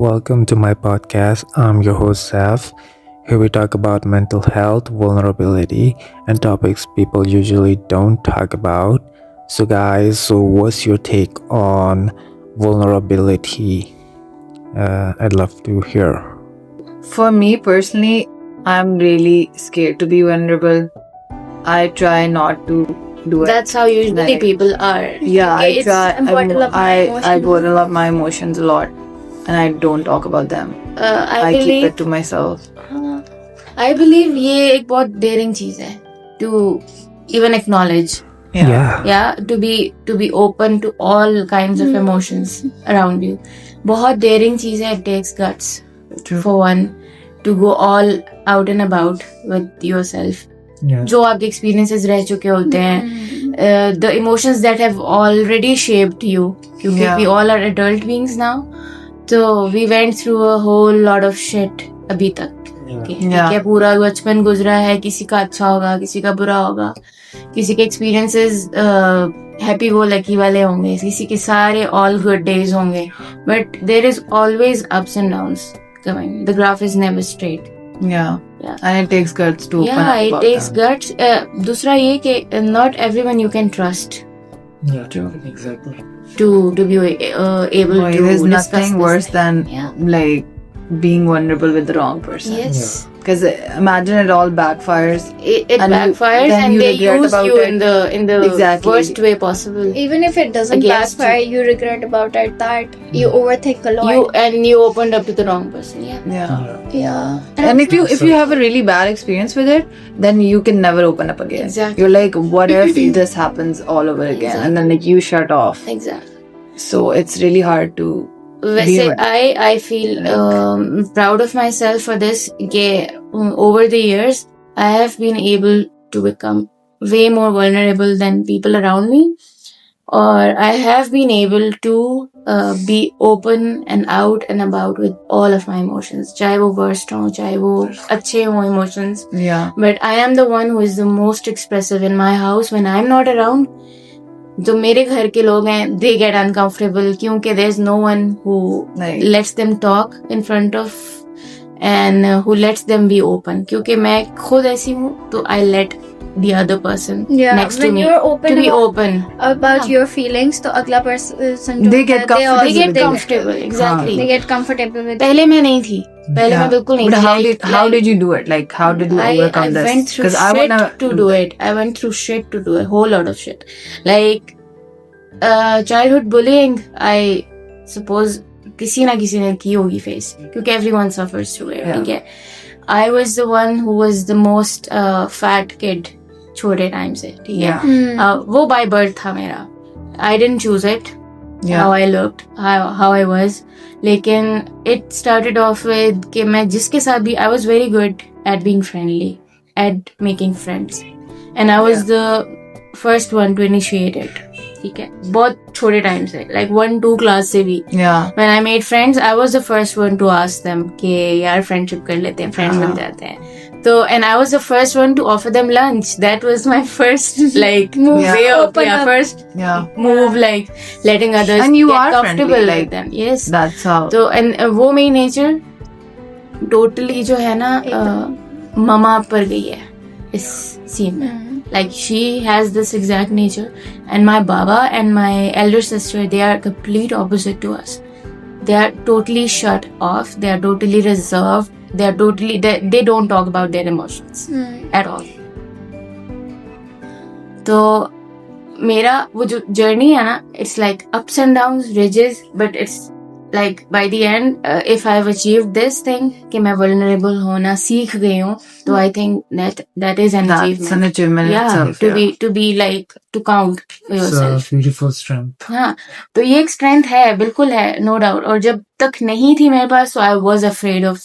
Welcome to my podcast. I'm your host, Saf. Here we talk about mental health, vulnerability, and topics people usually don't talk about. So, guys, what's your take on vulnerability? I'd love to hear. For me personally, I'm really scared to be vulnerable. I try not to do it. That's how usually Like- people are. Yeah, Okay, I it's try. important of my I emotions. bottle up my emotions a lot, and I don't talk about them. I keep it to myself. I believe ये एक बहुत daring चीज है to even acknowledge. Yeah, to be open to all kinds of emotions around you. बहुत daring चीज है. It takes guts True. for one to go all out and about with yourself. Yeah. जो आपके experiences रह चुके होते हैं, the emotions that have already shaped you, क्योंकि Yeah. we all are adult beings now, so we went through a whole lot of shit अभी तक. ठीक है, पूरा बचपन गुजरा है, किसी का अच्छा होगा, किसी का बुरा होगा, किसी के experiences happy go lucky वाले होंगे, किसी के सारे all good days होंगे, but there is always ups and downs coming. The graph is never straight. Yeah. Yeah. And it takes guts to open up It about takes them. guts. दूसरा ये कि not everyone you can trust Yeah, True. exactly. to be able Boy, to there's discuss nothing this worse thing. than Yeah. like being vulnerable with the wrong person. Yes. Because imagine it all backfires. It And you- backfires then and you they regret use about you it. in the Exactly. worst way possible. Even if it doesn't Against backfire, you regret about it that you overthink a lot. You opened up to the wrong person. Yeah. Yeah. Yeah. And if you have a really bad experience with it, then you can never open up again. Exactly. You're like, what if this happens all over again? And then like you shut off. Exactly. So it's really hard to. वैसे Be I feel proud of myself for this कि over the years I have been able to become way more vulnerable than people around me, or I have been able to be open and out and about with all of my emotions, चाहे वो worst हो, चाहे वो अच्छे हो emotions. Yeah. But I am the one who is the most expressive in my house when I'm not around. जो मेरे घर के लोग हैं, they get uncomfortable क्योंकि there's no one who Like- lets them talk in front of and who lets them be open. क्योंकि मैं खुद ऐसी हूँ, तो I let the other person Yeah, next to when me you're open to be about- open. About Yeah. your feelings, तो अगला person They get comfortable They get with it. comfortable, exactly. They get comfortable with. पहले मैं नहीं थी, पहले मैं बिल्कुल नहीं But थी. how did you do it? Like how did you I overcome this? went through 'Cause I shit wanna to do it. I went through shit to do a whole lot of shit. Like childhood bullying, I suppose किसी ना किसी ने की होगी face, क्योंकि everyone suffers through it. Yeah. ठीक है. I was the one who was the most fat kid छोटे टाइम से. ठीक है. Yeah. वो by birth था मेरा. I didn't choose it. Yeah. How I looked, how I was. लेकिन it started off with कि मैं जिसके साथ भी I was very good at being friendly, at making friends, and I was the first one to initiate it. ठीक है, बहुत छोटे टाइम से, like 1-2 क्लास से भी. Yeah. When I made friends, I was the first one to ask them कि यार friendship कर लेते हैं, friend बन जाते हैं. So, and I was the first one to offer them lunch. That was my first like Move, Yeah. way of open up. first Yeah. move, like letting others And you get are comfortable friendly, like, with them. Yes. That's how. तो and वो मेरी nature totally जो है ना mama पर गई है इस सीन में. Like she has this exact nature, and my baba and my elder sister, they are complete opposite to us. They are totally shut off. They are totally reserved. They are totally they don't talk about their emotions at all. तो मेरा वो जो journey है ना, it's like ups and downs, ridges, but it's like by the end, if I've achieved this thing कि मैं vulnerable होना सीख गई हूँ, तो I think that is an That's achievement. an achievement Yeah, itself. to be like to count for yourself. beautiful strength. हाँ, तो ये एक स्ट्रेंथ है, बिल्कुल है, नो डाउट. और जब तक नहीं थी मेरे पास, so I was afraid of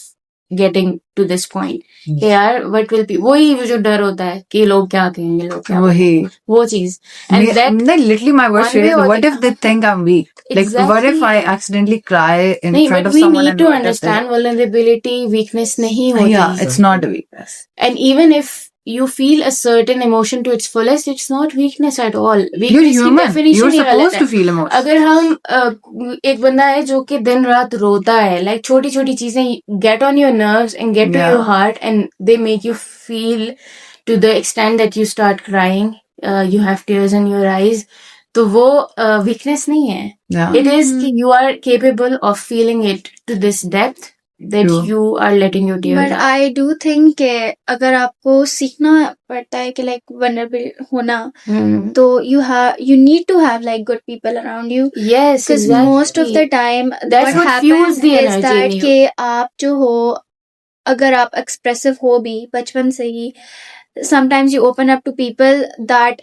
getting to this point. कि यार what will be, वही वो जो डर होता है कि लोग क्या कहेंगे, लोग क्या वही. वो चीज. And that Literally my worst one fear way is or what the if they think I'm weak? Like what if Exactly. I accidentally cry in नहीं, front but of we someone need and to what if understand vulnerability weakness नहीं होती. Yeah, it's not a weakness. And even if you feel a certain emotion to its fullest, it's not weakness at all. You're Weakness की human. definition You're ही गलत supposed है. to feel emotions. अगर हम एक बंदा है जो कि दिन रात रोता है, like छोटी छोटी चीजें get on your nerves and get to Yeah. your heart and they make you feel to the extent that you start crying, you have tears in your eyes, तो वो weakness नहीं है. Yeah. It is कि you are capable of feeling it to this depth that True. you are letting your tears But out. I do think कि अगर आपको सीखना पड़ता है कि like vulnerable होना, तो you need to have like good people around you. Yes, Because exactly. most of the time That's what happens fuels the is energy that in you. कि आप जो हो, अगर आप expressive हो भी बचपन से ही, sometimes you open up to people that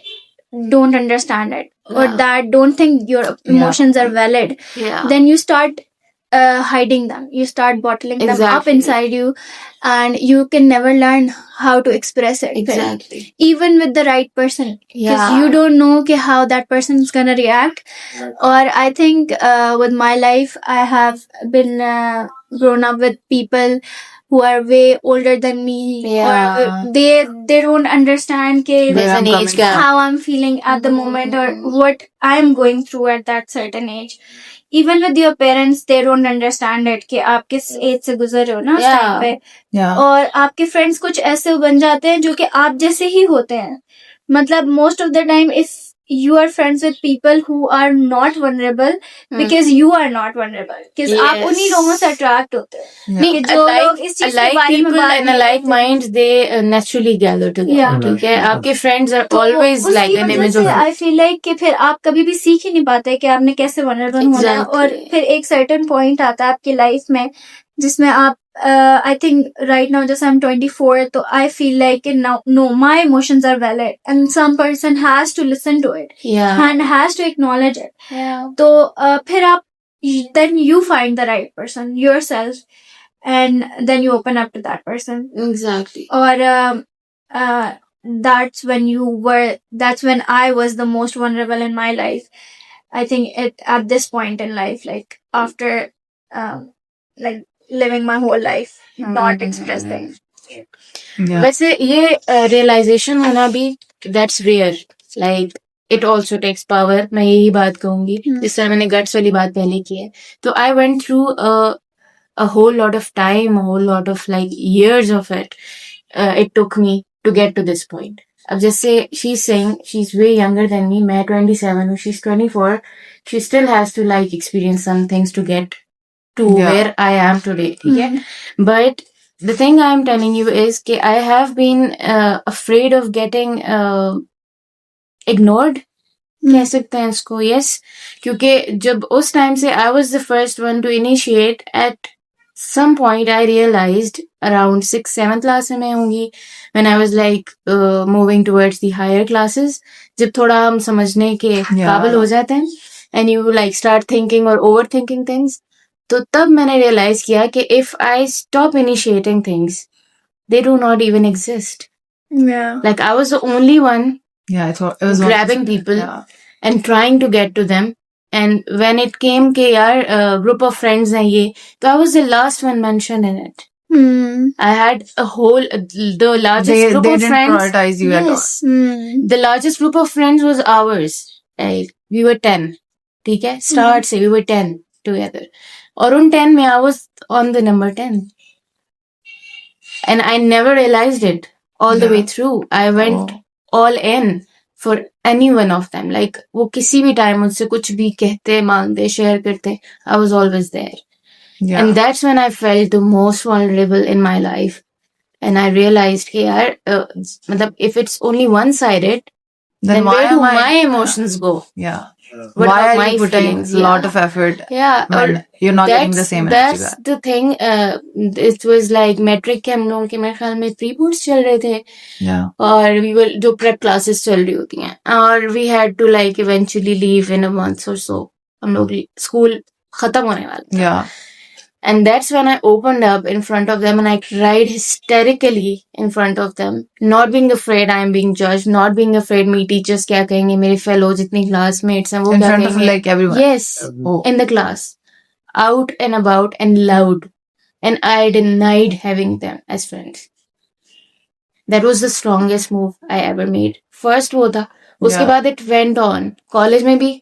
don't understand it or Yeah. that don't think your emotions are valid. Yeah. Then you start hiding them, you start bottling them up Exactly. inside you, and you can never learn how to express it. Exactly. Even with the right person, because Yeah. you don't know how that person is gonna react. Or I think with my life, I have been grown up with people who are way older than me. Yeah. Or they don't understand There's Where an I'm age coming gap. how I'm feeling at the moment or what I'm going through at that certain age. Even with your parents, they don't understand it कि आप किस as से गुजर रहे हो ना उस Yeah. Time पे. Yeah. और आपके फ्रेंड्स कुछ ऐसे बन जाते हैं जो कि आप जैसे ही होते हैं. मतलब most of the time if you are friends with people who are not vulnerable because you are not vulnerable, because आप Yes. उन्हीं लोगों से attract होते हैं. नहीं, कि जो लोग इस चीज के alike बारे में people बात and नहीं alike करते. minds, they naturally gather together. Yeah. ठीक है, आपके friends are तो always like उसकी an वजह image से of you. I feel like कि फिर आप कभी भी सीख ही नहीं पाते कि आपने कैसे vulnerable होना है. Exactly. और फिर एक certain point आता है आपकी लाइफ में जिसमें आप I think right now जैसे I'm 24, तो I feel like no, my emotions are valid and some person has to listen to it Yeah. and has to acknowledge it. Yeah. तो फिर आप then you find the right person yourself and then you open up to that person. Exactly. Or that's when I was the most vulnerable in my life. I think at this point in life, like after like living my whole life not expressing. Yeah. वैसे ये realization होना भी that's rare. Like it also takes power. मैं यही बात कहूंगी. जिस तरह मैंने guts वाली बात पहले की है. तो I went through a whole lot of time, a whole lot of like years of it. It took me to get to this point. अब जैसे she's saying she's way younger than me. मैं 27 हूँ. She's 24. She still has to like experience some things to get to Yeah. where I am today. ठीक है? But the thing I'm telling you is कि I have been afraid of getting ignored. कह सकते हैं इसको. Yes. क्योंकि जब उस time से I was the first one to initiate. At some point I realized around 6th 7th class में होंगी when I was like moving towards the higher classes. जब थोड़ा हम समझने के काबिल हो जाते हैं and you like start thinking or overthinking things. तो तब मैंने realize किया कि if I stop initiating things, they do not even exist. Yeah. Like I was the only one Yeah, it was grabbing people Yeah. and trying to get to them. And when it came कि यार group of friends हैं ये, तो I was the last one mentioned in it. I had the largest group They of didn't friends. prioritize you at all. Yes. The largest group of friends was ours. Like, we were 10. ठीक है? Start से we were 10 together. और उन 10 में I was on the number 10. And I never realized it all the way through. I went all in for any one of them. Like, वो किसी भी time मुझसे कुछ भी कहते, मांगते, share करते, I was always there. Yeah. And that's when I felt the most vulnerable in my life. And I realized कि यार मतलब if it's only one-sided, then why where do am I- my emotions go? Yeah. What Why about are my you putting feelings? a lot Yeah. of effort Yeah, when you're not getting the same energy that's back? the thing. It was like metric के हम लोगों के मेरे ख्याल में 3 boards चल रहे थे. Yeah. और we were जो prep classes चल रही होती हैं. और we had to like eventually leave in a month or so. हम लोग school खत्म होने वाला था. Yeah. And that's when I opened up in front of them and I cried hysterically in front of them. Not being afraid I'm being judged. Not being afraid me teachers क्या कहेंगे, मेरे fellow जितनी classmates हैं वो In क्या front of कहेंगे. like everyone. Yes, Oh. in the class. Out and about and loud. And I denied having them as friends. That was the strongest move I ever made. First वो था, उसके Yeah. बाद it went on. College में भी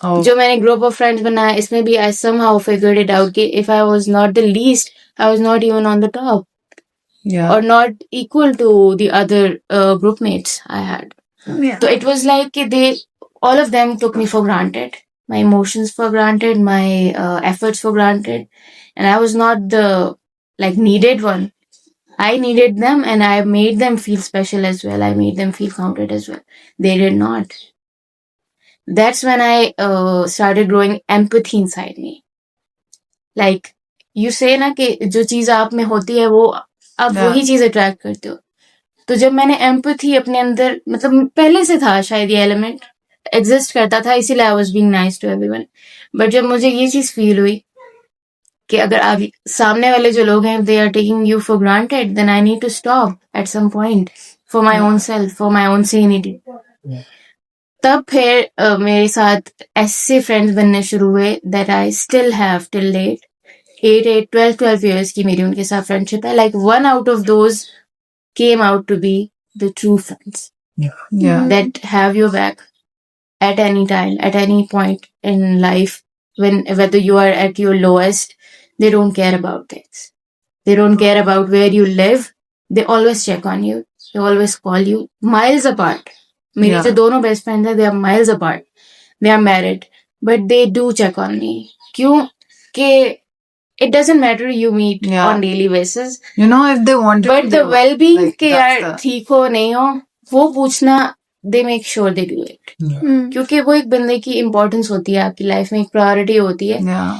Oh, जो मैंने group of friends बनाया, इसमें भी I somehow figured it out कि if I was not the least, I was not even on the top yeah. or not equal to the other group mates I had. Yeah. So it was like all of them took me for granted, my emotions for granted, my efforts for granted, and I was not the needed one. I needed them, and I made them feel special as well. I made them feel counted as well. They did not. That's when I started growing empathy inside me. Like you say ना कि जो चीज आप में होती है वो आप Yeah. वही चीज अट्रैक्ट करते हो. तो जब मैंने एम्पैथी अपने अंदर मतलब पहले से था शायद ये एलिमेंट एग्जिस्ट करता था, इसीलिए I was being nice to everyone. But जब मुझे ये चीज फील हुई कि अगर आप सामने वाले जो लोग हैं they are taking you for granted, then I need to stop at some point for my own self, for my own sanity. तब फिर मेरे साथ ऐसे फ्रेंड्स बनने शुरू हुए that I still have till date. 12 years की मेरी उनके साथ फ्रेंडशिप है. Like one out of those came out to be the true friends Yeah. that have your back at any time, at any point in life. Whether you are at your lowest, they don't care about things. They don't care about where you live. They always check on you. They always call you miles apart. मेरी Yeah. जो दोनों best friends हैं, they are miles apart. They are married, but they do check on me. क्यों? कि it doesn't matter you meet Yeah. on daily basis. You know, if they want to, but the well being like, के that's यार the- ठीक हो नहीं हो वो पूछना, they make sure they do it. क्योंकि वो एक बंदे की इम्पोर्टेंस होती है आपकी लाइफ में, एक प्रायोरिटी होती है. Yeah.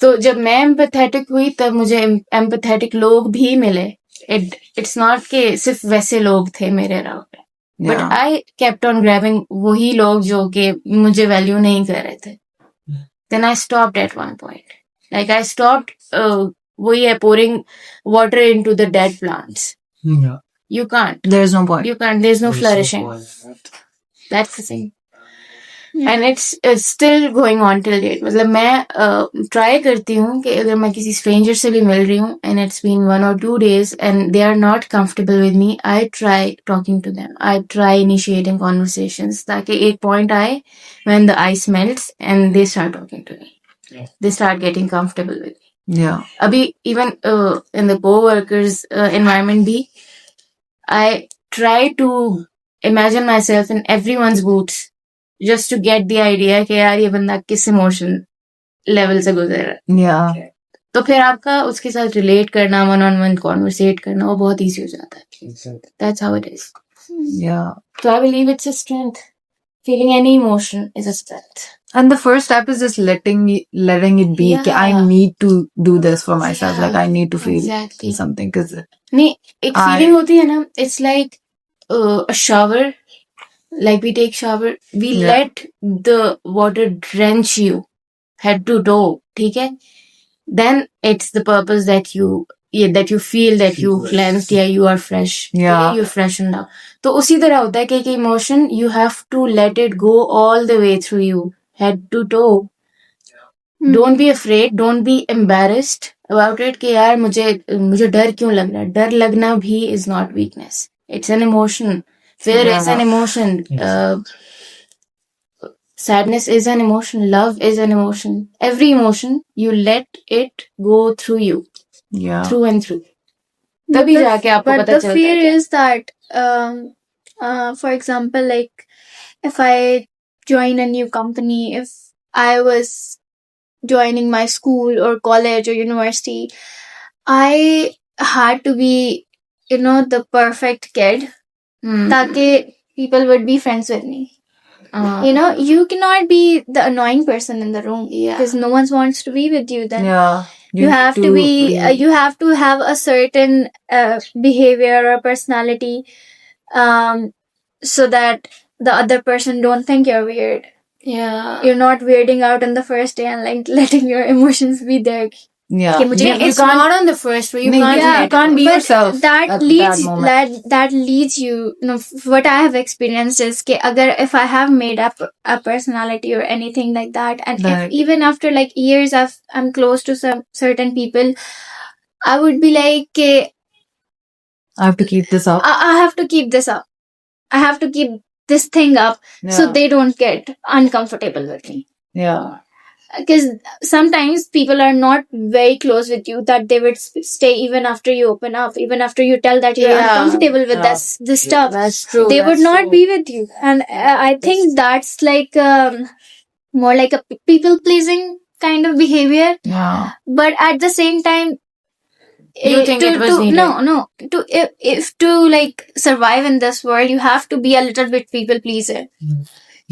तो जब मैं एम्पैथेटिक हुई तब मुझे एम्पैथेटिक लोग भी मिले. इट्स नॉट के सिर्फ वैसे लोग थे मेरे around, but Yeah. I kept on grabbing वही लोग जो कि मुझे वैल्यू नहीं कर रहे थे. Then I stopped at one point. Like I stopped वही है pouring water into the dead plants. Yeah. You can't. There's no point. You can't. There's no There's flourishing. point. That's the thing. And it's still going on till date. मतलब मैं try करती हूँ कि अगर मैं किसी स्ट्रेंजर से भी मिल रही हूँ and it's been 1 or 2 days and they are not comfortable with me, I try talking to them. I try initiating conversations ताकि एक point आए when the ice melts and they start talking to me. Yeah. They start getting comfortable with me. Yeah. अभी even in the co-workers environment भी, I try to imagine myself in everyone's boots just to get the idea कि यार ये बंदा किस emotion level से गुजर रहा है. Yeah. तो फिर आपका उसके साथ रिलेट करना, वन ऑन वन कॉन्वर्सेट करना वो बहुत ईजी हो जाता है. Exactly. That's how it is. Yeah. So I believe it's a strength. Feeling any emotion is a strength. And the first step is just letting it be. Yeah. कि I need to do this for myself. Yeah. Like I need to feel Exactly. something. Because नहीं, एक feeling होती है ना, it's like a shower. Like we take shower, we Yeah. let the water drench you head to toe, ठीक है? Then it's the purpose that you feel that you cleansed, you are fresh, Yeah. you freshened up. तो उसी तरह होता है कि emotion you have to let it go all the way through you, head to toe. Don't be afraid, don't be embarrassed about it कि यार मुझे डर क्यों लग रहा है. डर लगना भी is not weakness. It's an emotion. Fear is an emotion. Sadness is an emotion. Love is an emotion. Every emotion, you let it go through you, yeah. through and through. तभी जाके आपको But पता the चलता fear है. is that, for example, like if I join a new company, if I was joining my school or college or university, I had to be, the perfect kid. ताकि people would be friends with me. You cannot be the annoying person in the room because no one wants to be with you then. Yeah. You have to be, you have to have a certain behavior or personality so that the other person don't think you're weird. Yeah. You're not weirding out on the first day and like letting your emotions be there. Yeah. कि मुझे It's not on the first way. You नहीं, can't. you can't be but yourself that at leads that moment. that leads you, what I have experienced is कि अगर if I have made up a personality or anything like that, and if even after like years I'm close to some certain people, I would be like कि I have to keep this up. I have to keep this up. I have to keep this thing up so Yeah. they don't get uncomfortable with me. Yeah. Because sometimes people are not very close with you that they would stay even after you open up, even after you tell that you're Yeah. uncomfortable with Yeah. this stuff. That's true. They would that's not true. be with you, and I think that's like more like a people pleasing kind of behavior. Yeah. But at the same time, You think it was needed? no, to if to like survive in this world, you have to be a little bit people pleaser.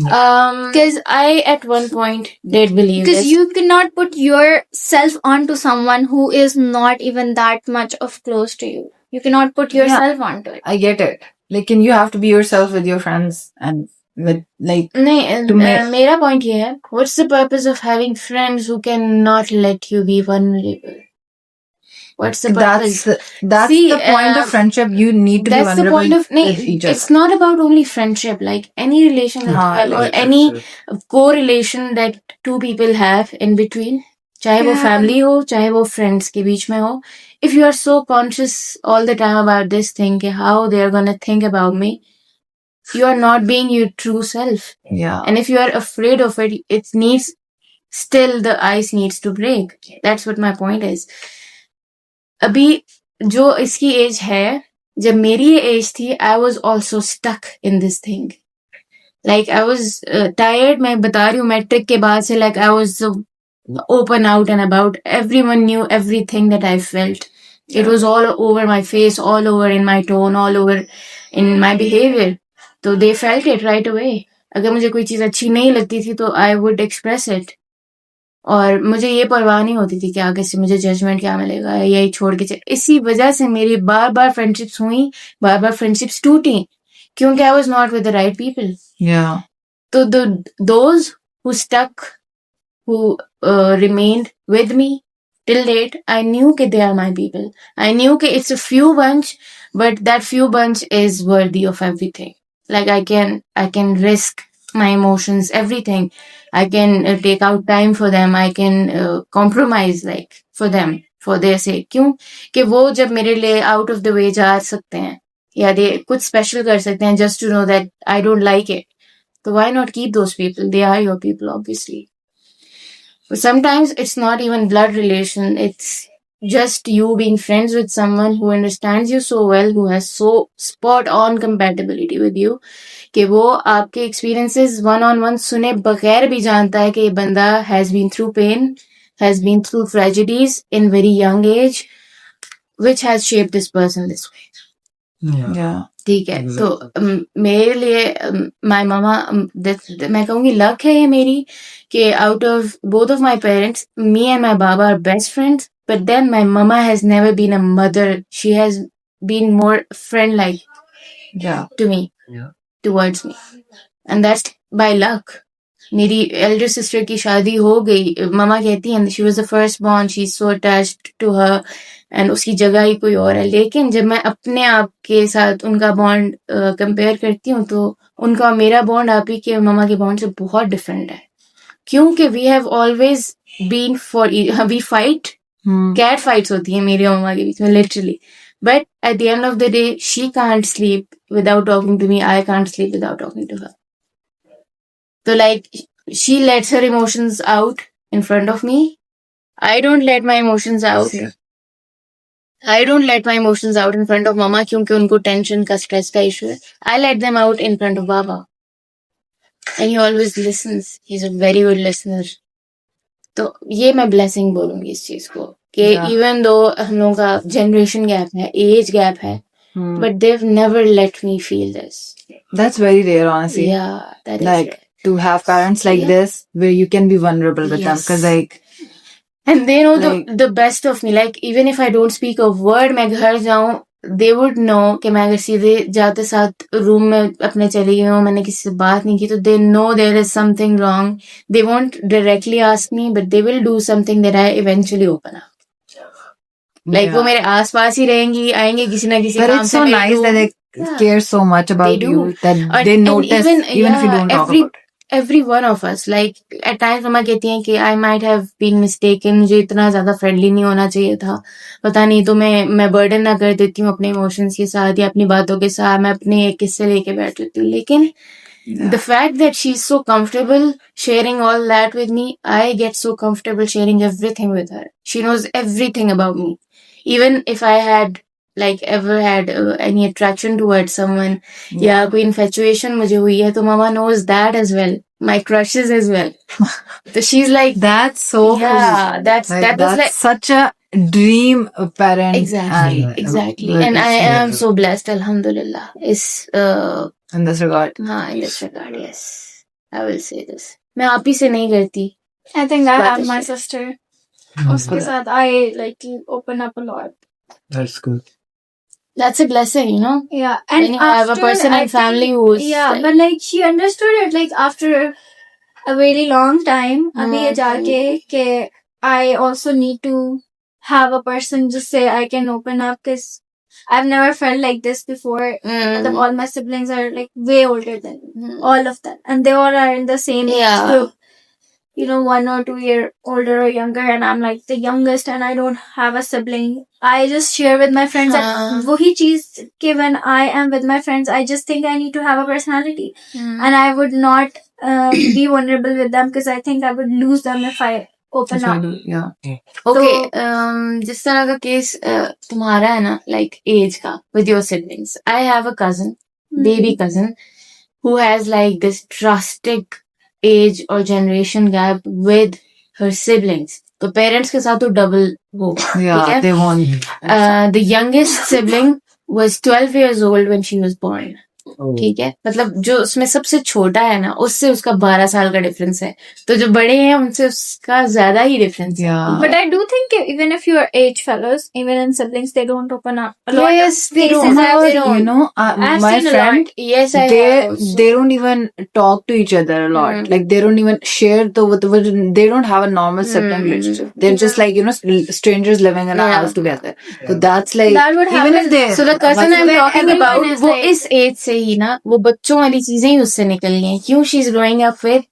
Because I at one point did believe Because this. you cannot put yourself onto someone who is not even that much of close to you. You cannot put yourself onto it. I get it. Like, and you have to be yourself with your friends and with like. नहीं, To me- मेरा point ये है, what's the purpose of having friends who cannot let you be vulnerable? What's the purpose? That's See, the point of friendship. You need to be That's the vulnerable point of with each other. it's not about only friendship, like any relation that you हाँ, have, or like- any correlation that two people have in between, चाहे वो Yeah. family हो, चाहे वो friends के बीच में हो. If you are so conscious all the time about this thing, कि how they are gonna think about me, you are not being your true self. Yeah. And if you are afraid of it, it needs, still the ice needs to break. That's what my point is. अभी जो इसकी as है, जब मेरी ये as थी, I was also stuck in this thing. Like I was tired. मैं बता रही हूँ, मैट्रिक के बाद से like I was open out and about. Everyone knew everything that I felt. It was all over my face, all over in my tone, all over in my behavior. So they felt it right away. अगर मुझे कोई चीज अच्छी नहीं लगती थी तो I would express it. और मुझे ये परवाह नहीं होती थी कि आगे से मुझे जजमेंट क्या मिलेगा, यही छोड़ के इसी वजह से मेरी बार बार फ्रेंडशिप्स हुई, बार बार फ्रेंडशिप्स टूटी, क्योंकि I was not with the right people. Yeah. तो those who stuck, who remained with me till date, I knew that they are my people. I knew that it's a few bunch, but that few bunch is worthy of everything. Like I can risk my emotions, everything. I can take out time for them. I can compromise like for them, for their sake. क्यों? कि वो जब मेरे लिए out of the way जा सकते हैं, या they कुछ special कर सकते हैं just to know that I don't like it. So why not keep those people? They are your people, obviously. But sometimes it's not even blood relation. It's just you being friends with someone who understands you so well, who has so spot on compatibility with you, कि वो आपके experiences one on one सुने बगैर भी जानता है कि ये बंदा has been through pain, has been through tragedies in very young age, which has shaped this person this way. Yeah. ठीक है. तो मेरे लिए माय मामा, मैं कहूँगी लक है ये मेरी कि out of both of my parents, me and my baba are best friends, but then my mama has never been a mother. She has been more friend like Yeah. to me, towards me, and that's by luck. मेरी elder sister की शादी हो गई, mama कहती हैं she was the first born, she's so attached to her, and उसकी जगह ही कोई और है. लेकिन जब मैं अपने आप के साथ उनका बॉन्ड कंपेयर करती हूँ तो उनका और मेरा बॉन्ड आप ही के ममा के बॉन्ड से बहुत डिफरेंट है, क्योंकि we have always been for, we fight, cat fights होती है मेरे और ममा के बीच में literally, but at the end of the day she can't sleep without talking to me, I can't sleep without talking to her. So like she lets her emotions out in front of me. I don't let my emotions out. I don't let my emotions out in front of mama क्योंकि उनको tension का stress का issue है. I let them out in front of baba. And he always listens. He's a very good listener. तो ये मैं blessing बोलूंगी इस चीज को कि Yeah. even though हम लोगों का generation gap है, age gap है, but they've never let me feel this. That's very rare, honestly. Yeah, that is Like rare. to have parents like Yeah. this where you can be vulnerable with them, Yes. because like And they know Like- the best of me. Like even if I don't speak a word, मैं घर जाऊँ, they would know कि मैं अगर सीधे जाते साथ room में अपने चली गई हूँ, मैंने किसी से बात नहीं की, तो they know there is something wrong. They won't directly ask me, but they will do something that I eventually open up. Like yeah. वो मेरे आस पास ही रहेंगी, आएंगे किसी ना किसी But काम it's से so मेरे nice को- that they Yeah. care so much about They do. you that And- they and notice even if you yeah, don't talk every- about it. every one of us. Like at times मम्मा कहती हैं कि I might have been mistaken, मुझे इतना ज़्यादा friendly नहीं होना चाहिए था, पता नहीं, तो मैं burden ना कर देती हूँ अपने emotions के साथ या अपनी बातों के साथ, मैं अपने एक किस्से लेके बैठ लेती हूँ. लेकिन the fact that she's so comfortable sharing all that with me, I get so comfortable sharing everything with her. She knows everything about me. Even if I had like ever had any attraction towards someone, या कोई infatuation मुझे हुई है, तो mama knows that as well. My crushes as well. So she's like, That's so cool. yeah, that was That's like such a dream parent. exactly, and- exactly. Well, And I it's- am so blessed, alhamdulillah. in this regard. हाँ, in this regard, yes. I will say this. मैं आप ही से नहीं करती. I think I But have my it's- sister. Mm. उसके साथ I like open up a lot. That's good. That's a blessing, you know. Yeah, and When you have a after, person I in family think- who's yeah, like- but like she understood it like after a really long time. अभी ये जाके कि I also need to have a person just say I can open up because I've never felt like this before. All my siblings are like way older than me, all of them, and they all are in the same age Yeah. group. You know, 1 or 2 year older or younger, and I'm like the youngest, and I don't have a sibling. I just share with my friends. हाँ. And वही चीज कि when I am with my friends, I just think I need to have a personality, and I would not be vulnerable with them because I think I would lose them if I open up. Yeah. Okay, जिस तरह का case तुम्हारा है ना, like age का with your siblings. I have a cousin, baby cousin, who has like this drastic age or generation gap with her siblings. तो parents के साथ तो double वो. Yeah, ठीक है? they want. The youngest sibling was 12 years old when she was born. ठीक है, मतलब जो उसमें सबसे छोटा है ना, उससे उसका 12 साल का डिफरेंस है. तो जो बड़े हैं उनसे उसका ज्यादा ही डिफरेंस है. Yeah. But I do think even if you're age fellows, even in siblings, they don't open up. A lot Yes, of they cases don't. I've They seen. don't. You know, I've my seen a friend, lot. Yes, I they have also. they don't even talk to each other a lot. Like they don't even share they don't have a normal sibling relationship. They're just like, you know, strangers living in a Yeah. house together. So that's like That would even happen. if they So the cousin I'm When talking everyone about, is वो like- इस as से ही ना, वो बच्चों वाली चीजें ही उससे निकलनी है. क्यों? She's growing up with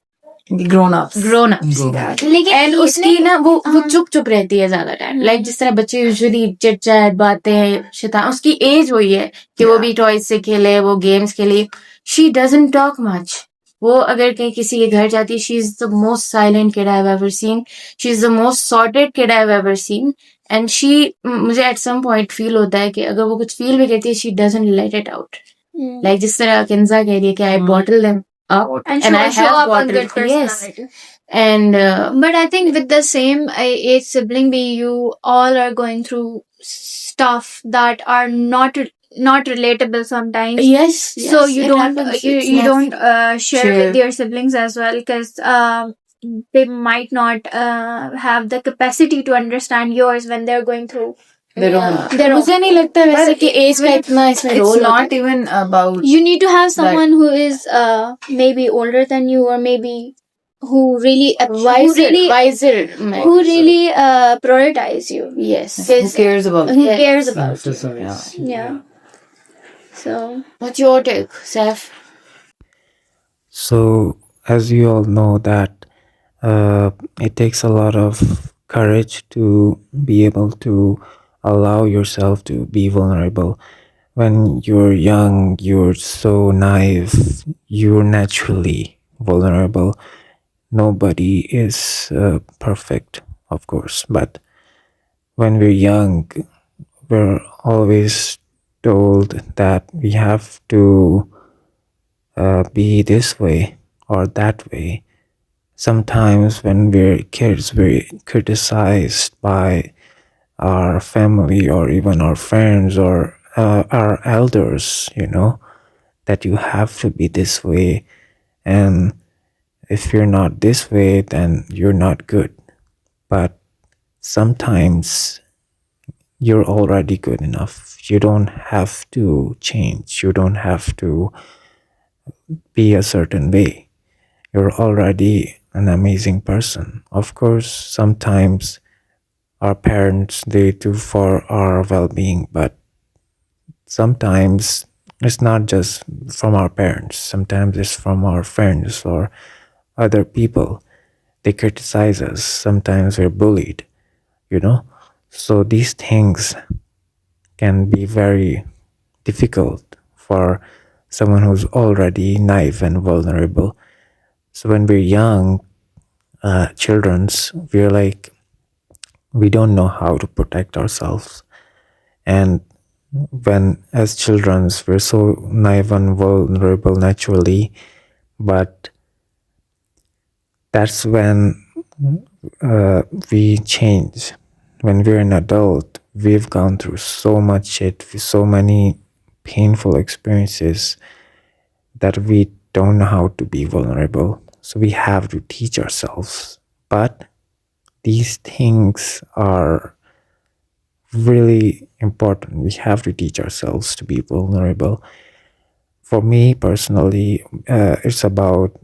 grown ups. grown ups. लेकिन एंड उसकी ना वो चुप चुप रहती है ज्यादा टाइम. लाइक जिस तरह बच्चे यूजुअली चिट चैट बातें शैतान, उसकी एज वही है कि वो भी टॉयज से खेले, वो गेम्स खेले. She doesn't talk much. वो अगर कहीं किसी के घर जाती है, she is the most silent kid I have ever seen. She is the most sorted kid I have ever seen. And she, मुझे एट सम पॉइंट फील होता है कि अगर वो कुछ फील भी करती है, she doesn't let it out. Like जिस तरह किंजा कह रही है कि I bottle them up and and I show have up a bottled. good Yes. personality. And But I think with the same age sibling, you all are going through stuff that are not relatable sometimes. yes, So yes, you it don't happens. you, It's you not- don't share Share. with your siblings as well because they might not have the capacity to understand yours when they're going through. They don't. They're मुझे नहीं लगता वैसे कि as का इतना इसमें It's role not even about You need to have someone who is maybe older than you or maybe who really wiser man. who really prioritize you. Yes. who cares about Who Yes. cares about you. yeah. Yeah. So What's your take, Saf? So, as you all know, that it takes a lot of courage to be able to allow yourself to be vulnerable. When you're young, you're so naive, you're naturally vulnerable. Nobody is perfect, of course, but when we're young, we're always told that we have to be this way or that way. Sometimes when we're kids, we're criticized by our family or even our friends or our elders, you know, that you have to be this way. And if you're not this way, then you're not good. But sometimes you're already good enough. You don't have to change. You don't have to be a certain way. You're already an amazing person. Of course, sometimes our parents, they do for our well-being, but sometimes it's not just from our parents. Sometimes it's from our friends or other people. They criticize us. Sometimes we're bullied, you know. So these things can be very difficult for someone who's already naive and vulnerable. So when we're young, children's, we're like, we don't know how to protect ourselves. And when as children's, we're so naive and vulnerable naturally, but that's when we change. When we're an adult, we've gone through so much shit, so many painful experiences that we don't know how to be vulnerable. So we have to teach ourselves. But these things are really important. We have to teach ourselves to be vulnerable. For me personally, it's about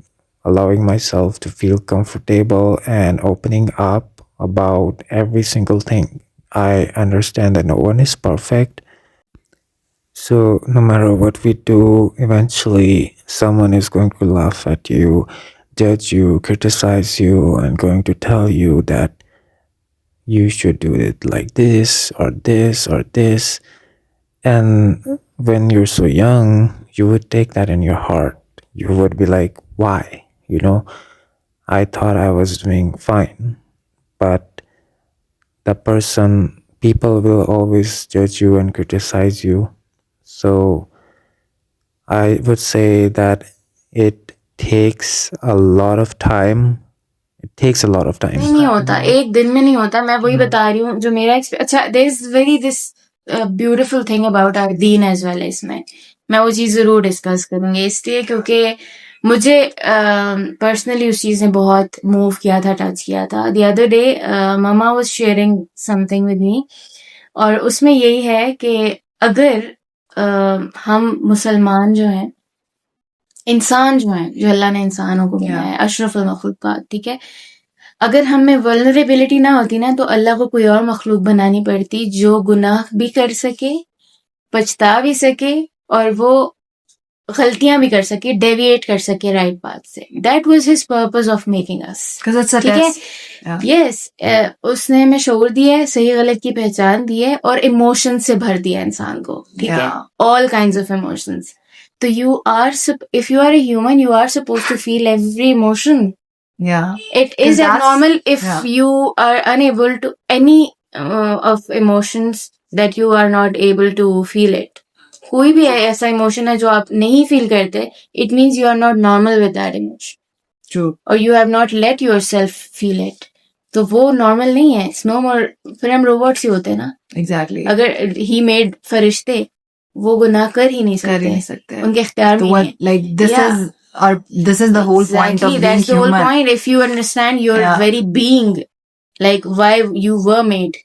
allowing myself to feel comfortable and opening up about every single thing. I understand that no one is perfect. So no matter what we do, eventually someone is going to laugh at you, judge you, criticize you, and going to tell you that you should do it like this or this or this. And when you're so young, you would take that in your heart. You would be like, why? You know, I thought I was doing fine. But people will always judge you and criticize you. So I would say that it takes a lot of time. It takes a lot of time. नहीं होता, एक दिन में नहीं होता. मैं वही बता रही हूँ जो मेरा अच्छा, there is very this beautiful thing about our deen as well. इसमें मैं वो चीज जरूर डिस्कस करूंगी, इसलिए क्योंकि मुझे पर्सनली उस चीज ने बहुत मूव किया था, टच किया था. The other day mama was sharing something with me, और उसमें यही है कि अगर हम मुसलमान जो हैं, इंसान जो हैं, जो अल्लाह ने इंसानों को बनाया है, अशरफुल मखलूकात, ठीक है, अगर हम में वल्नरेबिलिटी ना होती ना, तो अल्लाह को कोई और मखलूक बनानी पड़ती जो गुनाह भी कर सके, पछता भी सके, और वो गलतियां भी कर सके, डेविएट कर सके राइट पाथ से. That was his purpose of making us. ठीक है, यस, उसने हमें शऊर दिया है, सही गलत की पहचान दी है, और इमोशन से भर दिया इंसान को. ठीक है, ऑल काइंड्स ऑफ इमोशंस. तो you are, if you are a human, you are supposed to feel every emotion. It is abnormal if you are unable to any of emotions that you are not able to feel it. कोई भी ऐसा emotion है जो आप नहीं feel करते, it means you are not normal with that emotion. True. Or you have not let yourself feel it. तो वो नॉर्मल नहीं है. It's no more. फिर हम रोबोट्स ही होते ना. Exactly. अगर he made फरिश्ते, वो गुनाह कर ही नहीं सकते. उनके इख्तियार में है. Like this is the whole point of being that's the human. whole point. If you understand your very being, like why you were made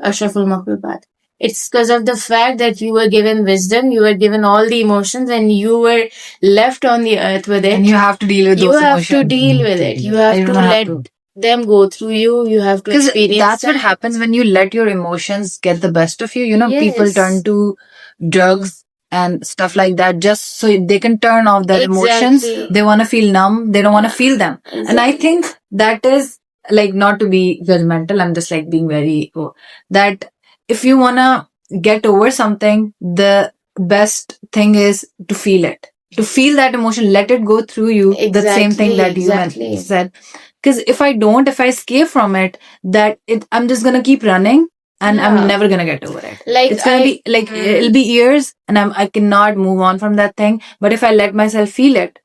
Ashraful Makhluqat, it's because of the fact that you were given wisdom, you were given all the emotions, and you were left on the earth with it. And you have to deal with those emotions. You have to deal with it. You have to let them go through you. You have to experience. That's what happens when you let your emotions get the best of you. You know, Yes. people turn to drugs and stuff like that just so they can turn off their emotions. They want to feel numb. They don't want to feel them. And I think that is, like, not to be judgmental, I'm just like being very, that if you want to get over something, the best thing is to feel it. To feel that emotion, let it go through you. The same thing that you said. Because if I escape from it, I'm just going to keep running. And I'm never gonna get over it. Like it's gonna be like it'll be years, and I cannot move on from that thing. But if I let myself feel it,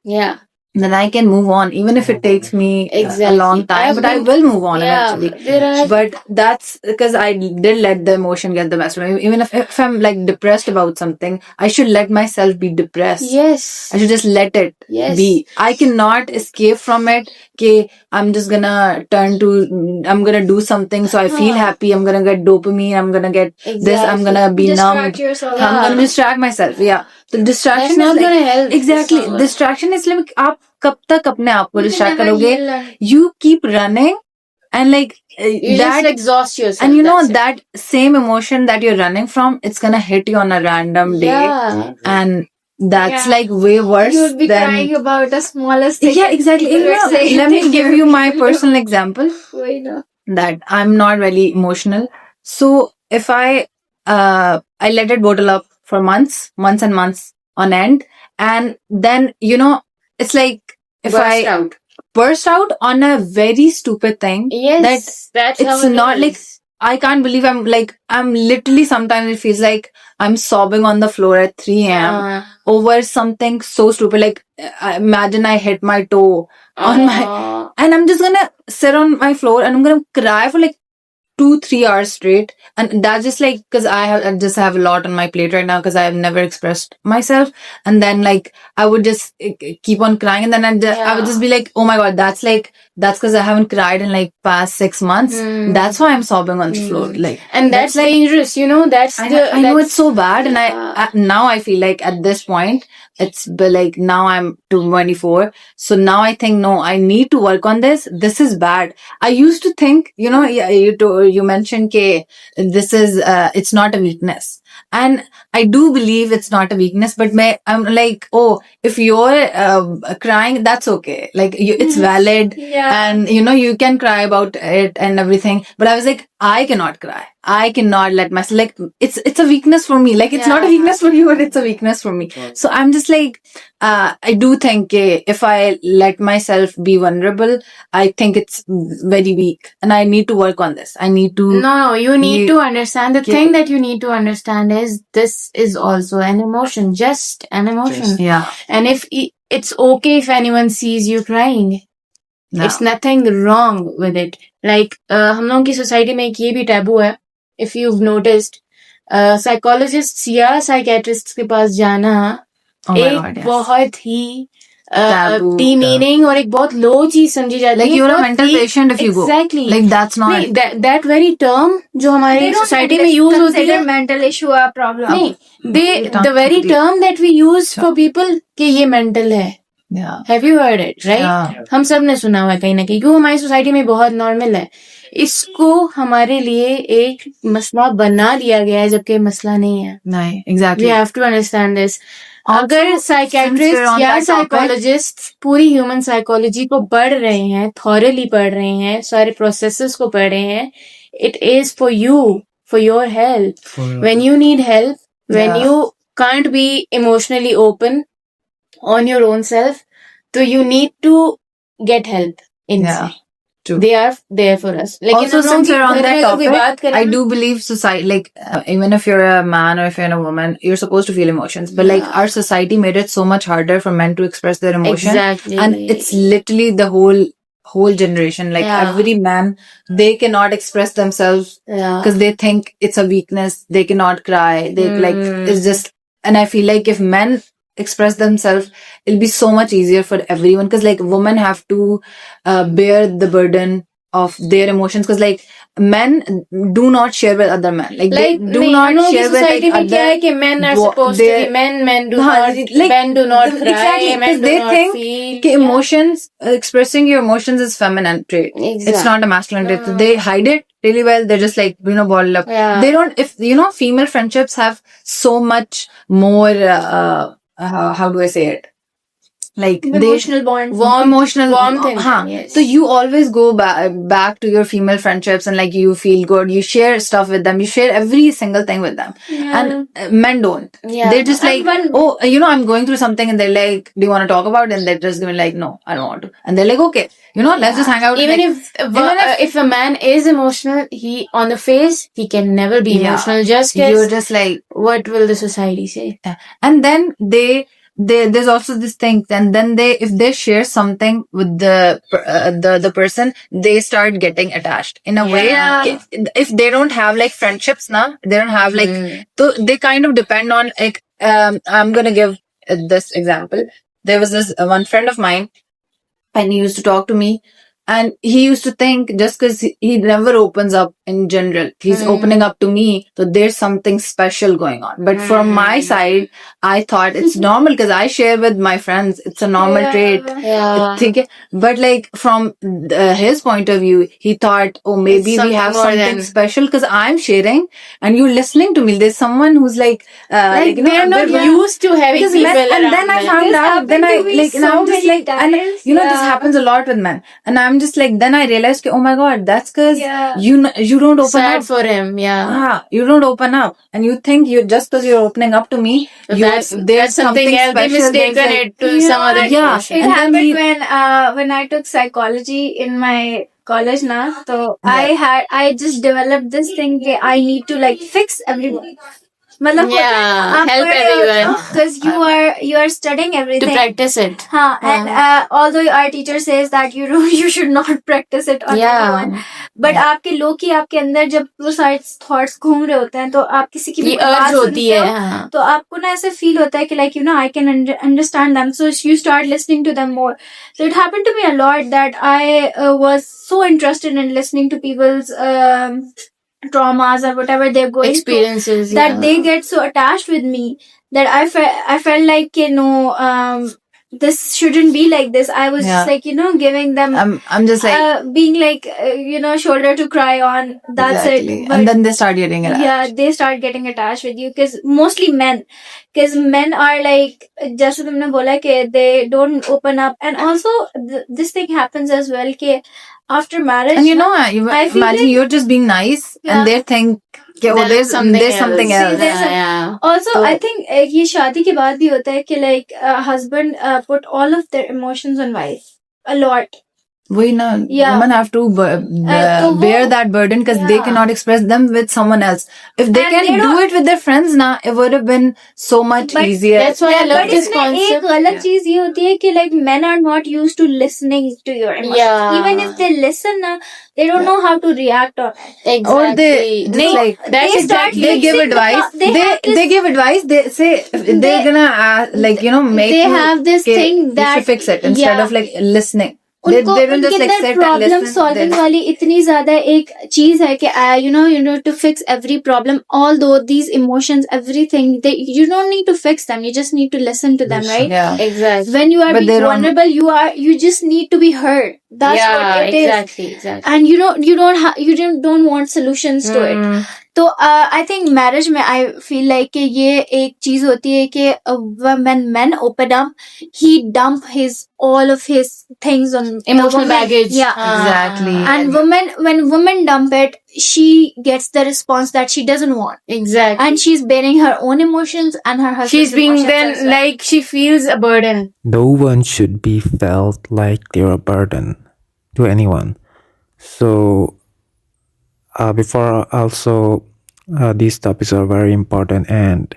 then I can move on, even if it takes me a long time. But I will move on eventually. But that's because I did let the emotion get the best of me. Even if I'm like depressed about something, I should let myself be depressed. Yes. I should just let it be. I cannot escape from it. Okay, I'm just gonna I'm gonna do something so I feel happy. I'm gonna get dopamine. I'm gonna get this. I'm gonna be numb. Yourself. I'm gonna distract myself. Yeah. The distraction That's not is like, gonna help. Exactly. Distraction is like, आप कब तक अपने आप को distract करोगे? You keep running, and like you that just exhaust yourself. And you know that same emotion that you're running from, it's gonna hit you on a random day, and that's Yeah. like way worse You would be than crying about the smallest thing. yeah, exactly. You would say Let me thank give you my personal example Wait, no. that I'm not really emotional. So if I let it bottle up for months and months on end, and then it's like if Burst I out. burst out on a very stupid thing, Yes, that's it's how it not like is. I can't believe I'm literally, sometimes it feels like I'm sobbing on the floor at 3 a.m. over something so stupid. Like imagine I hit my toe on my, and I'm just gonna sit on my floor and I'm gonna cry for like 2-3 hours straight. And that's just like because I just have a lot on my plate right now because I have never expressed myself. And then like I would just keep on crying, and then I would just be like, oh my god, that's because I haven't cried in like past 6 months. That's why I'm sobbing on the floor. Like, And that's like dangerous, that's I the. know that's- it's so bad, and Yeah. now I feel like at this point it's like now I'm 24, so now I think no, I need to work on this. This is bad. I used to think, you mentioned ke this is it's not a weakness, and I do believe it's not a weakness, but I'm like, oh, if you're crying, that's okay. Like it's valid, Yeah. and you can cry about it and everything. But I was like, I cannot cry. I cannot let myself, like it's a weakness for me. Like it's not a weakness for you, but it's a weakness for me. So I'm just like, I do think if I let myself be vulnerable, I think it's very weak, and I need to work on this. I need to. No, you need You- to understand. The Yeah. thing that you need to understand is this is also an emotion, just an emotion. Yeah. And if it's okay if anyone sees you crying, No. it's nothing wrong with it. Like हम लोगों की society में एक ये भी taboo है. If you've noticed, psychologists या psychiatrists के पास जाना Oh my एक God, yes. बहुत ही Taboo. demeaning और एक बहुत low चीज समझी जाती है. Like you're a बहुत mental he- patient if you go. Exactly. Like that's not. नहीं, that very term जो They हमारी don't society में use होती consider है. mental issue a problem. नहीं, We don't the very really- term that we use for people कि ये mental है. Yeah. Have you heard it, right? Yeah. हम सब ने सुना हुआ है कहीं ना कहीं, क्यों हमारी सोसाइटी में बहुत नॉर्मल है. इसको हमारे लिए एक मसला बना दिया गया है जबकि मसला नहीं है. No. We Exactly. have to understand this. Also, अगर since we're साइकेट्रिस्ट on या that topic- साइकोलॉजिस्ट पूरी ह्यूमन साइकोलॉजी को पढ़ रहे हैं, थॉरली पढ़ रहे हैं, सारे प्रोसेसेस को पढ़ रहे हैं, it is for you, for your help. When you need help, when Yeah. you can't be emotionally open on your own self, so you need to get help Yeah. inside. True. They are there for us. लेकिन Also, हम लोग since की we're on घर that में अगर कोई topic, बात करें I ना- do believe society, like even if you're a man or if you're a woman, you're supposed to feel emotions. But like our society made it so much harder for men to express their emotion, Exactly. and it's literally the whole generation. Like Yeah. every man, they cannot express themselves Yeah. because they think it's a weakness. They cannot cry. They like it's just. And I feel like if men express themselves, it'll be so much easier for everyone. Because like women have to bear the burden of their emotions. Because like men do not share with other men. Like they do नहीं, हम not लोगों की share with society like में क्या है other. कि men are wo- supposed to be they're- men do हाँ, not, like, men do not cry, exactly, men because do they not think feel. कि emotions, expressing your emotions is feminine trait. Exactly. It's not a masculine trait. They hide it really well. They're just like, bottled up. Yeah. They don't, if, female friendships have so much more, how do I say it? Like, Emotional bonds. emotional warmth in them, हाँ. yes. So you always go back to your female friendships and like you feel good. You share stuff with them. You share every single thing with them. Yeah. And men don't. Yeah. They're just like, And oh, I'm going through something, and they're like, do you want to talk about it? And they're just going like, no, I don't want to. And they're like, okay, let's just hang out. Even like, if a man is emotional, he on the face he can never be Yeah. emotional. Just you're guess just like, what will the society say? and then there's also this thing, and then if they share something with the person, they start getting attached in a way. Yeah. If they don't have like friendships now, they don't have like, so they kind of depend on like, I'm gonna give this example. There was this one friend of mine, and he used to talk to me And he used to think just because he never opens up in general, he's opening up to me, so there's something special going on. But from my side, I thought it's normal because I share with my friends. It's a normal trait. Yeah. ठीक है? But like from his point of view, he thought, oh, maybe we something have more something than- special because I'm sharing and you're listening to me. There's someone who's like you know, they're not they're- used to having because people men, and around then I them. found This out, happened then I to me like, and so I'm just many like, and times. you know, this Yeah. happens a lot with men, and I'm just like, then I realized, oh my god, that's because Yeah. you don't open Sad up. for him, yeah. You don't open up, and you think you just because you're opening up to me, So there's that's something else. They special. mistaken there's like- it to You some know other what? Yeah. emotion. It And then happened he- when I took psychology in my college now. So Yeah. I just developed this thing that I need to like fix everyone. मतलब Yeah, help everyone. because you are studying To everything. practice it. And although our teacher says that you should not practice it on anyone, Yeah. but आपके लोग की आपके अंदर जब वो सारे thoughts घूम रहे होते हैं तो आप किसी की भी ये कोई बात अर्ज होती सुनते है, हो, हाँ. तो आपको ना ऐसे फील होता है कि like I can understand them, so you start listening to them more. So it happened to me a lot that I was so interested in listening to people's traumas or whatever they're going through, Experiences, that yeah. they get so attached with me that I felt like this shouldn't be like this. I was just Yeah. like giving them I'm just like being like shoulder to cry on. That's exactly. it. But And then they start getting it. yeah, they start getting attached with you because mostly men, because men are like जैसे तुमने बोला कि they don't open up, and also this thing happens as well कि after marriage And you know, you I feel imagine like- you're just being nice, Yeah. and they think, okay, oh, there's something else. See, there's a- yeah. also So- I think ये शादी के बाद भी होता है कि like husband put all of their emotions on wife a lot. We know Yeah. women have to तो वो- bear that burden because they Yeah. cannot express them with someone else. If they And can they do don't- it with their friends now, it would have been so much But easier. That's why I love But this इसमें एक concept. गलत चीज ये होती है कि like men are not used to listening to your emotions. Yeah. Even if they listen na, they don't know how to react on it. Exactly. Or they just नहीं, like that's they start exactly. they give fixing the advice. pro- they have this- They give advice. They say they're They- gonna make they you, have this okay, thing you that- should fix it instead yeah. of like listening. They उनको don't just उनके like अंदर sit and problem listen. Solving They- वाली इतनी ज्यादा एक चीज है कि you know to fix every problem, although these emotions, everything, you don't need to fix them, you just need to listen to them, right? Yeah. Exactly. When you are But being they don't- vulnerable, you just need to be heard. That's yeah, what it is. exactly. And you don't want solutions to it. Mm. तो I think marriage में I feel like कि ये एक चीज होती है कि when men open up, he dump all of his things on the Emotional woman. baggage. Yeah. Exactly. And when women dump it, she gets the response that she doesn't want, Exactly. and she's bearing her own emotions and her husband's She's being emotions then as well. like she feels a burden. No one should be felt like they're a burden to anyone. So, before also, these topics are very important and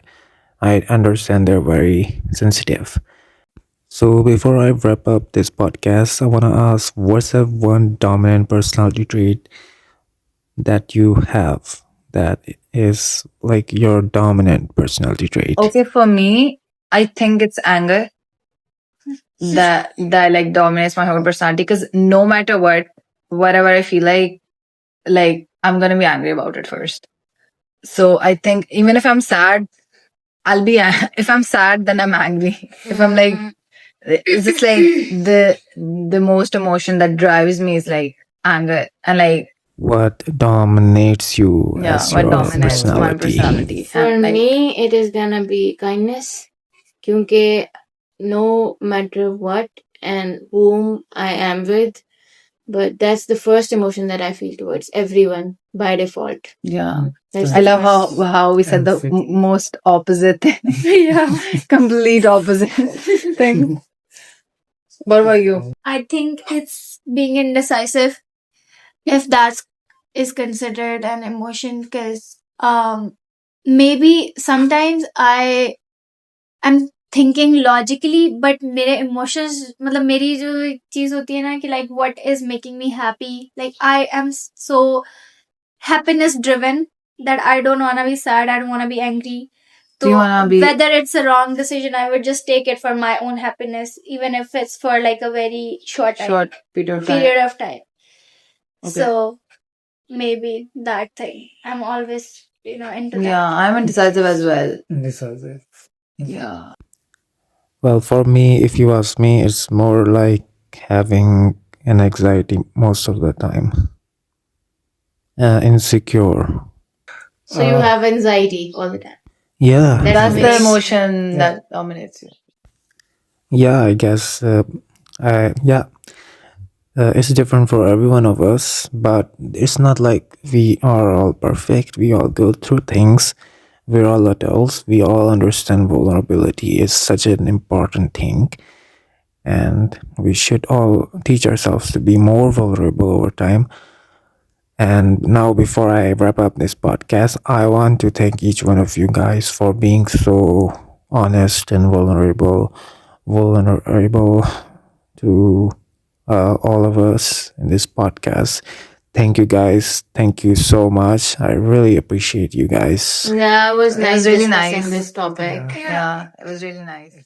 I understand they're very sensitive. So, before I wrap up this podcast, I want to ask what's the one dominant personality trait that you have that is like your dominant personality trait? Okay, for me, I think it's anger that like dominates my whole personality. Because no matter whatever I feel like I'm gonna be angry about it first. So I think even if I'm sad, I'll be. If I'm sad, then I'm angry. If I'm like, it's just like the most emotion that drives me is like anger and like What dominates you as what your dominates my personality? personality. For And, like, me, it is gonna be kindness. क्योंकि no matter what and whom I am with, but that's the first emotion that I feel towards everyone by default. yeah. That's I the love first. how we said the And fit. most opposite thing. Yeah, complete opposite thing. What about you? I think it's being indecisive, if that is considered an emotion, because maybe sometimes I am thinking logically, but मेरे emotions, मतलब मेरी जो चीज होती है ना कि like what is making me happy, like I am so happiness driven that I don't wanna be sad, I don't wanna be angry. Do you wanna be? whether it's a wrong decision, I would just take it for my own happiness, even if it's for like a very short Period of time. period of time. Okay. So maybe that thing. I'm always, into that. Yeah, I'm indecisive as well. Indecisive. Yeah. Well, for me, if you ask me, it's more like having an anxiety most of the time. Insecure. So you have anxiety all the time. Yeah. That's the makes- emotion that dominates you. Yeah, I guess. It's different for every one of us, but it's not like we are all perfect. We all go through things. We're all adults. We all understand vulnerability is such an important thing. And we should all teach ourselves to be more vulnerable over time. And now, before I wrap up this podcast, I want to thank each one of you guys for being so honest and vulnerable to all of us in this podcast. Thank you guys. Thank you so much. I really appreciate you guys. Yeah, it was It nice was really discussing nice. this topic. Yeah, it was really nice.